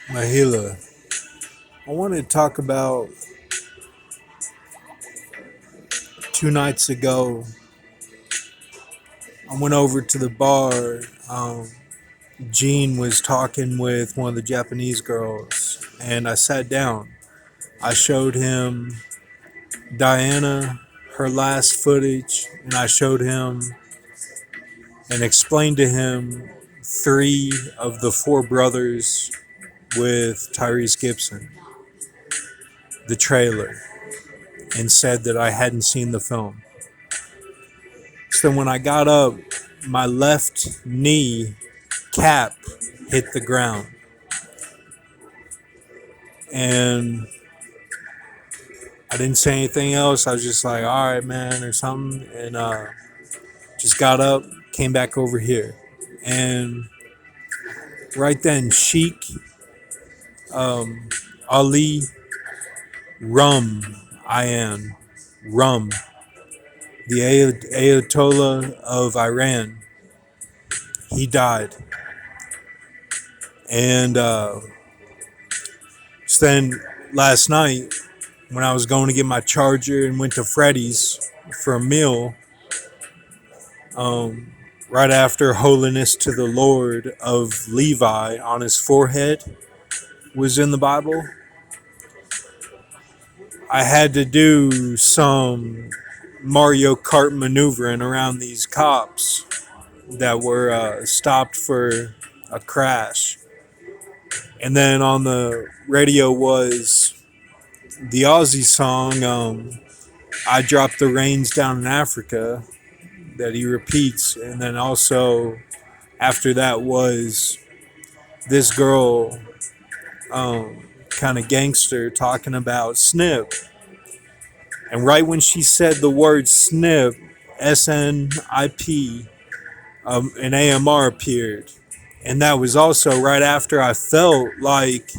Mahila, I want to talk about 2 nights ago. I went over to the bar. Gene was talking with one of the Japanese girls, and I sat down. I showed him Diana, her last footage, and I showed him and explained to him 3 of the 4 brothers with Tyrese Gibson, the trailer, and said that I hadn't seen the film. So when I got up, my left knee cap hit the ground. And I didn't say anything else. I was just like, all right, man, or something. And just got up, came back over here. And right then, Sheik, Ali, Ayan, Rum, the Ayatollah of Iran, he died. And so then last night, when I was going to get my charger and went to Freddy's for a meal, right after Holiness to the Lord of Levi on his forehead was in the Bible, I had to do some Mario Kart maneuvering around these cops that were stopped for a crash. And then on the radio was the Aussie song, I Dropped the Rains Down in Africa, that he repeats. And then also after that was this girl, kind of gangster, talking about snip. And right when she said the word snip, SNIP, an AMR appeared. And that was also right after I felt like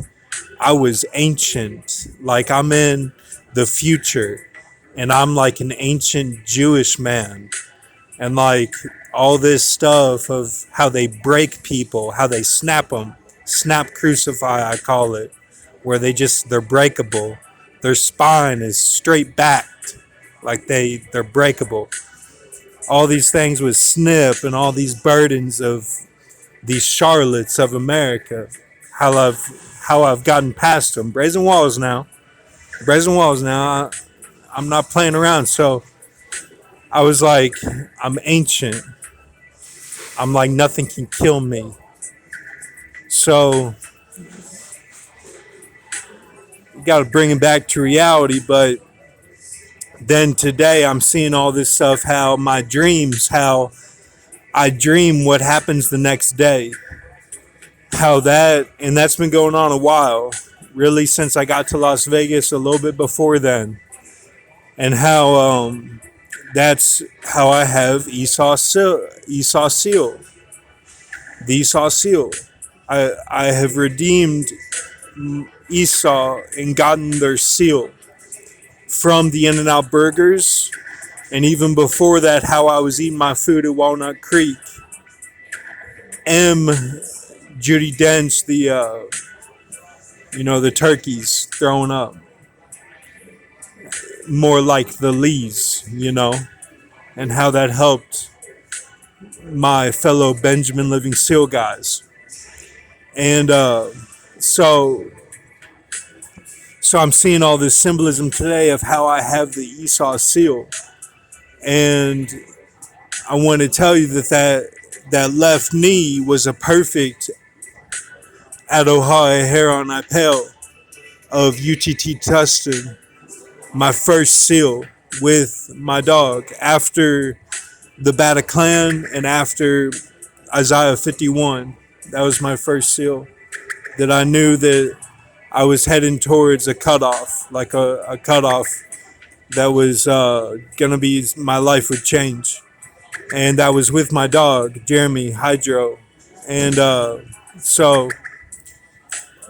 I was ancient, like I'm in the future, and I'm like an ancient Jewish man. And like all this stuff of how they break people, how they snap them, snap crucify, I call it, where they're breakable. Their spine is straight backed, like they're breakable. All these things with snip and all these burdens of these charlottes of America, how I've gotten past them. Brazen walls now. I'm not playing around. So I was like, I'm ancient. I'm like, nothing can kill me. So you got to bring it back to reality. But then today I'm seeing all this stuff, how my dreams, how I dream what happens the next day. And that's been going on a while, really, since I got to Las Vegas, a little bit before then. And how that's how I have Esau Seal. The Esau Seal. I have redeemed Esau and gotten their seal from the In-N-Out Burgers. And even before that, how I was eating my food at Walnut Creek. Judy Dench, the turkeys throwing up. More like the Lees, and how that helped my fellow Benjamin Living Seal guys. And so I'm seeing all this symbolism today of how I have the Esau seal. And I want to tell you that left knee was a perfect Adoha Heron Apel of UTT Tustin, my first seal with my dog after the Bataclan and after Isaiah 51. That was my first seal that I knew that I was heading towards a cutoff, like a cutoff that was going to be, my life would change. And that was with my dog, Jeremy Hydro. And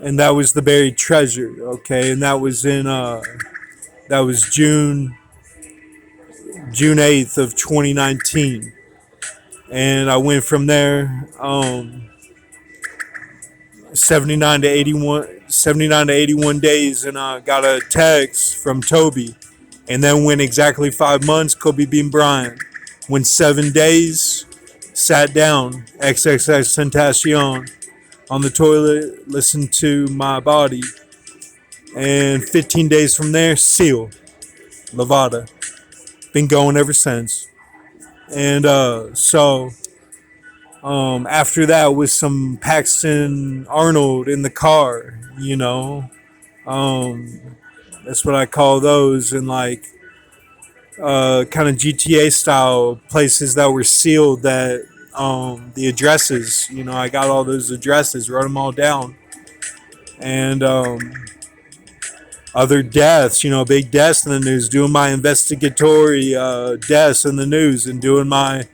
and that was the buried treasure, okay? And that was that was June 8th of 2019. and I went from there. 79 to 81 days, and I got a text from Toby. And then went exactly 5 months, Kobe Bean Bryant. Went 7 days, sat down, XXX Tentacion, on the toilet, listened to my body. And 15 days from there, Seal, Lavada. Been going ever since. And after that was some Paxton Arnold in the car, you know. That's what I call those, and like kind of GTA style places that were sealed. That the addresses, I got all those addresses, wrote them all down, and other deaths, big deaths in the news. Doing my investigatory deaths in the news, and doing my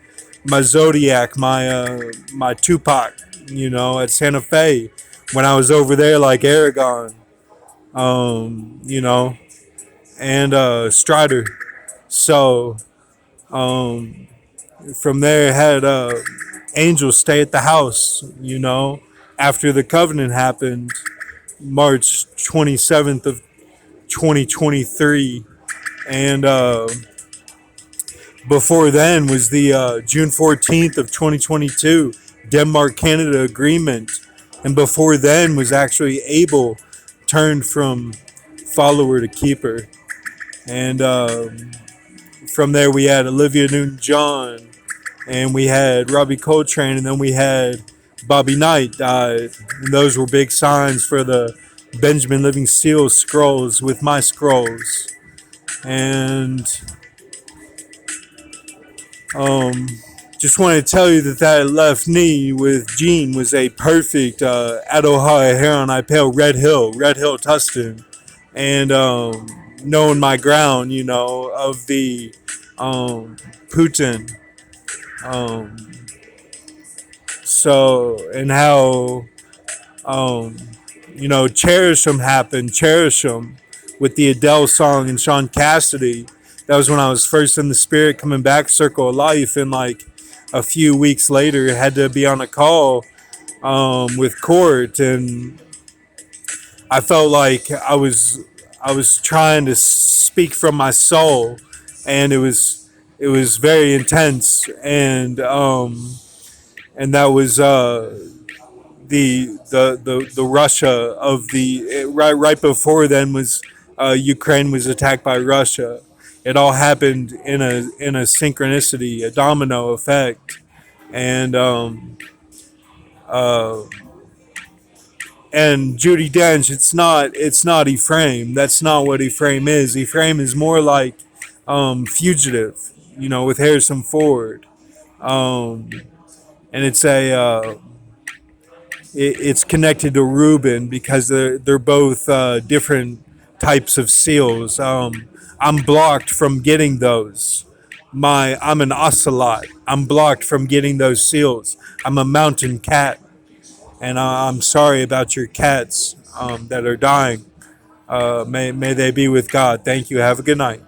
Zodiac, my Tupac, at Santa Fe when I was over there, like Aragon, and Strider. So from there, had Angel stay at the house, after the covenant happened, March 27th of 2023, and before then was the June 14th of 2022 Denmark-Canada agreement, and before then was actually Abel turned from follower to keeper, and from there we had Olivia Newton-John, and we had Robbie Coltrane, and then we had Bobby Knight died, and those were big signs for the Benjamin Living Seal scrolls with my scrolls. And just wanted to tell you that left knee with Gene was a perfect Adoha Heron Ipale Red Hill Tustin. And knowing my ground, of the Putin. So, and how, Cherish 'em happened, Cherish 'em, with the Adele song and Sean Cassidy. That was when I was first in the spirit coming back, Circle of Life, and like a few weeks later had to be on a call with Court, and I felt like I was trying to speak from my soul, and it was very intense, and that was the Russia of the right before then was Ukraine was attacked by Russia. It all happened in a synchronicity, a domino effect, and Judi Dench. It's not Ephraim. That's not what Ephraim is. Ephraim is more like Fugitive, with Harrison Ford, and it's it's connected to Reuben because they're both different types of seals. I'm blocked from getting those. I'm an ocelot. I'm blocked from getting those seals. I'm a mountain cat, and I'm sorry about your cats that are dying. May they be with God. Thank you. Have a good night.